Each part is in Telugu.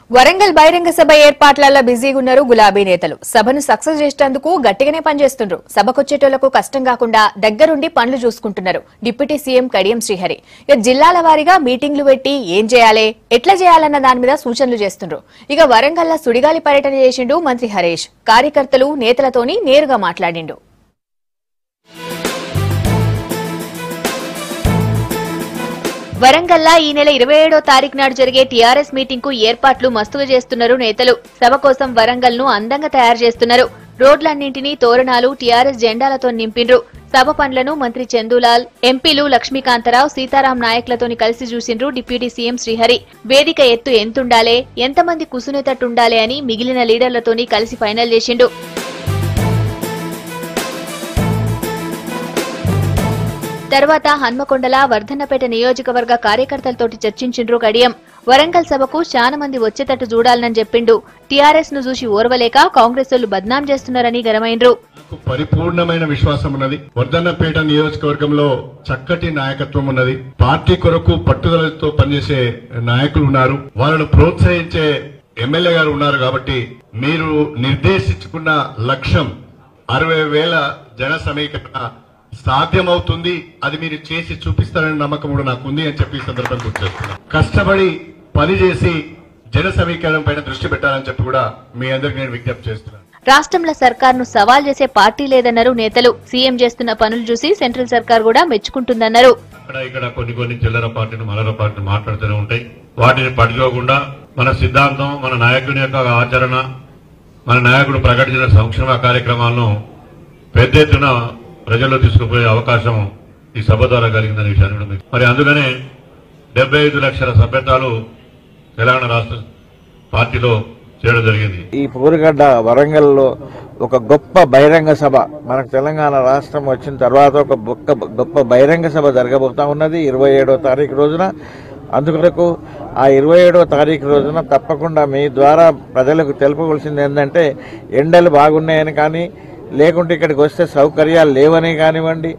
వరంగల్ బహిరంగ సభ ఏర్పాట్లలో బిజీగా ఉన్నారు గులాబీ నేతలు. సభను సక్సెస్ చేసేందుకు గట్టిగానే పనిచేస్తున్నారు. సభకొచ్చేటోళ్లకు కష్టం కాకుండా దగ్గరుండి పనులు చూసుకుంటున్నారు డిప్యూటీ సీఎం కడియం శ్రీహరి. జిల్లాల వారీగా మీటింగ్లు పెట్టి ఏం చేయాలి, ఎట్లా చేయాలన్న దాని మీద సూచనలు చేస్తున్నారు. ఇక వరంగల్ సుడిగాలి పర్యటన చేసిండు మంత్రి హరీష్. కార్యకర్తలు నేతలతోని నేరుగా మాట్లాడిండు. వరంగల్లా ఈ నెల 27వ తారీఖు నాడు జరిగే టీఆర్ఎస్ మీటింగ్ కు ఏర్పాట్లు మస్తుగా చేస్తున్నారు నేతలు. సభ కోసం వరంగల్ ను అందంగా తయారు చేస్తున్నారు. రోడ్లన్నింటినీ తోరణాలు టీఆర్ఎస్ జెండాలతో నింపిండ్రు. సభ పనులను మంత్రి చందులాల్, ఎంపీలు లక్ష్మీకాంతరావు, సీతారాం నాయకులతోని కలిసి చూసిండ్రు డిప్యూటీ సీఎం శ్రీహరి. వేదిక ఎత్తు ఎంతుండాలే, ఎంతమంది కుసునేటట్టుండాలే అని మిగిలిన లీడర్లతోని కలిసి ఫైనల్ చేసిండు. తర్వాత హన్మకొండల వర్ధన్నపేట నియోజకవర్గ కార్యకర్తలతోటి చర్చించిండ్రు కడియం. వరంగల్ సభకు చాలా మంది వచ్చేటట్టు చూడాలని చెప్పిండు. టీఆర్ఎస్ ను చూసి ఓర్వలేక కాంగ్రెస్ వాళ్ళు బద్నాం చేస్తున్నారని గరమైండ్రు. పరిపూర్ణమైన విశ్వాసం ఉన్నది. వర్ధన్నపేట నియోజకవర్గంలో చక్కటి నాయకత్వం ఉన్నది. పార్టీ కొరకు పట్టుదలతో పనిచేసే నాయకులు ఉన్నారు. వాళ్ళను ప్రోత్సహించే ఎమ్మెల్యే గారు ఉన్నారు. కాబట్టి మీరు నిర్దేశించుకున్న లక్ష్యం 60,000 జన సమీకరణ సాధ్యమవుతుంది. అది మీరు చేసి చూపిస్తారనే నమ్మకం కూడా నాకు ఉంది అని చెప్పి ఈ సందర్భంగా గుర్తు చేస్తున్నాను. కష్టపడి పనిచేసి జన సమీకరణ పైన దృష్టి పెట్టాలని చెప్పి కూడా మీ అందరికి నేను విజ్ఞప్తి చేస్తున్నాను. రాష్ట్రంలో సర్కార్ను సవాల్ చేసే పార్టీ లేదన్నారు నేతలు. సీఎం చేస్తున్న పనులు చూసి సెంట్రల్ సర్కార్ కూడా మెచ్చుకుంటుందన్నారు. ఇక్కడ కొన్ని చిల్లర పార్టీలు మల్లర పార్టీలు మాట్లాడుతూనే ఉంటాయి. వాటిని పట్టుకోకుండా మన సిద్ధాంతం, మన నాయకుని యొక్క ఆచరణ, మన నాయకుడు ప్రకటించిన సంక్షేమ కార్యక్రమాలను పెద్ద ఎత్తున ప్రజల్లో తీసుకుపోయే అవకాశం ఈ సభ ద్వారా కలిగిందనే విషయాన్ని మరి అందుకనే 75 లక్షల సభ్యత్వాలు తెలంగాణ రాష్ట్ర పార్టీలో చేయడం జరిగింది. ఈ పూరుగడ్డ వరంగల్లో ఒక గొప్ప బహిరంగ సభ, మనకు తెలంగాణ రాష్ట్రం వచ్చిన తర్వాత ఒక గొప్ప బహిరంగ సభ జరగబోతా ఉన్నది 27వ తారీఖు రోజున. అందుకొరకు ఆ 27వ తారీఖు రోజున తప్పకుండా మీ ద్వారా ప్రజలకు తెలుపవలసింది ఏంటంటే, ఎండలు బాగున్నాయని కానీ, లేకుంటే ఇక్కడికి వస్తే సౌకర్యాలు లేవని కానివ్వండి,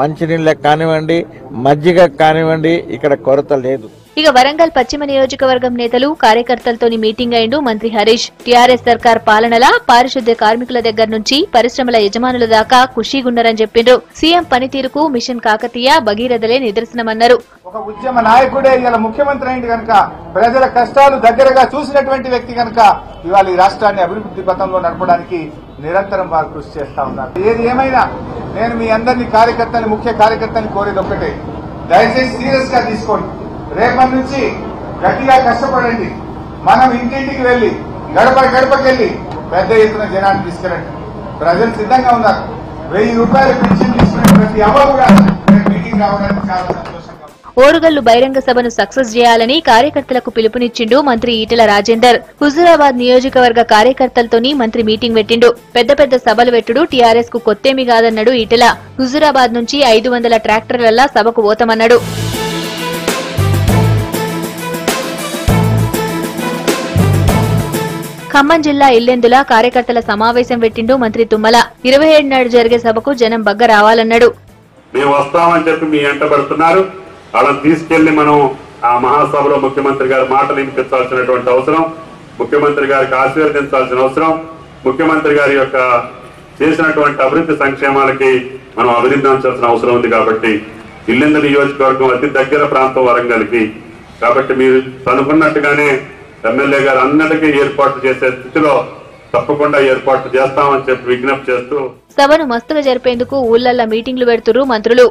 మంచినీళ్ళకి కానివ్వండి, మజ్జిగకు కానివ్వండి, ఇక్కడ కొరత లేదు. ఇక వరంగల్ పశ్చిమ నియోజకవర్గం నేతలు కార్యకర్తలతోని మీటింగ్ అయిండు మంత్రి హరీష్. టీఆర్ఎస్ సర్కార్ పాలనలా పారిశుద్ధ్య కార్మికుల దగ్గర నుంచి పరిశ్రమల యజమానుల దాకా ఖుషీగున్నారని చెప్పిండ్రు. సీఎం పనితీరుకు మిషన్ కాకతీయ, భగీరథలే నిదర్శనమన్నారు. ఒక ఉద్యమ నాయకుడే ఇలా ముఖ్యమంత్రి అయింది కనుక, ప్రజల కష్టాలు దగ్గరగా చూసినటువంటి వ్యక్తి కనుక ఇవాళ ఈ రాష్ట్రాన్ని అభివృద్ధి పథంలో నడపడానికి నిరంతరం వారు కృషి చేస్తా ఉన్నారు. ఏది ఏమైనా నేను మీ అందరినీ కార్యకర్తని, ముఖ్య కార్యకర్తని కోరేది ఒక్కటే, దయచేసి సీరియస్ గా తీసుకోండి. రేపటి నుంచి గట్టిగా కష్టపడండి. మనం ఇంటింటికి వెళ్లి గడపకెళ్లి పెద్ద ఎత్తున జనాన్ని తీసుకెళ్ళండి. ప్రజలు సిద్ధంగా ఉన్నారు. 1000 రూపాయలు పెన్షన్ తీసుకునే ప్రతి అవ్వ కూడా మీటింగ్ రావడానికి చాలా సంతోషంగా. ఓరుగల్లు బహిరంగ సభను సక్సెస్ చేయాలని కార్యకర్తలకు పిలుపునిచ్చిండు మంత్రి ఈటెల రాజేందర్. హుజూరాబాద్ నియోజకవర్గ కార్యకర్తలతోని మంత్రి మీటింగ్ పెట్టిండు. పెద్ద సభలు పెట్టుడు టీఆర్ఎస్ కు కొత్తేమి కాదన్నాడు ఈటెల. హుజూరాబాద్ నుంచి 500 ట్రాక్టర్లలా సభకు పోతామన్నాడు. ఖమ్మం జిల్లా ఇల్లెందుల కార్యకర్తల సమావేశం పెట్టిండు మంత్రి తుమ్మల. 27 నాడు జరిగే సభకు జనం బగ్గ రావాలన్నాడు. మేము వస్తామని చెప్పి మీ ఎంట పడుతున్నారు. వాళ్ళని తీసుకెళ్లి మనం ఆ మహాసభలో ముఖ్యమంత్రి గారి మాటలు వినిపించాల్సినటువంటి అవసరం, ముఖ్యమంత్రి గారికి ఆశీర్వదించాల్సిన అవసరం, ముఖ్యమంత్రి గారి యొక్క చేసినటువంటి అభివృద్ధి సంక్షేమాలకి మనం అభినందించాల్సిన అవసరం ఉంది. కాబట్టి ఇల్లెందు నియోజకవర్గం అతి దగ్గర ప్రాంతం వరంగల్కి. కాబట్టి మీరు అనుకున్నట్టుగానే ఎమ్మెల్యే గారు అన్నిటికీ ఏర్పాట్లు చేసే స్థితిలో తప్పకుండా ఏర్పాట్లు చేస్తామని చెప్పి విజ్ఞప్తి చేస్తూ సభను మస్తుగా జరిపేందుకు ఊళ్లల్లా మీటింగ్లు పెడుతున్నారు మంత్రులు.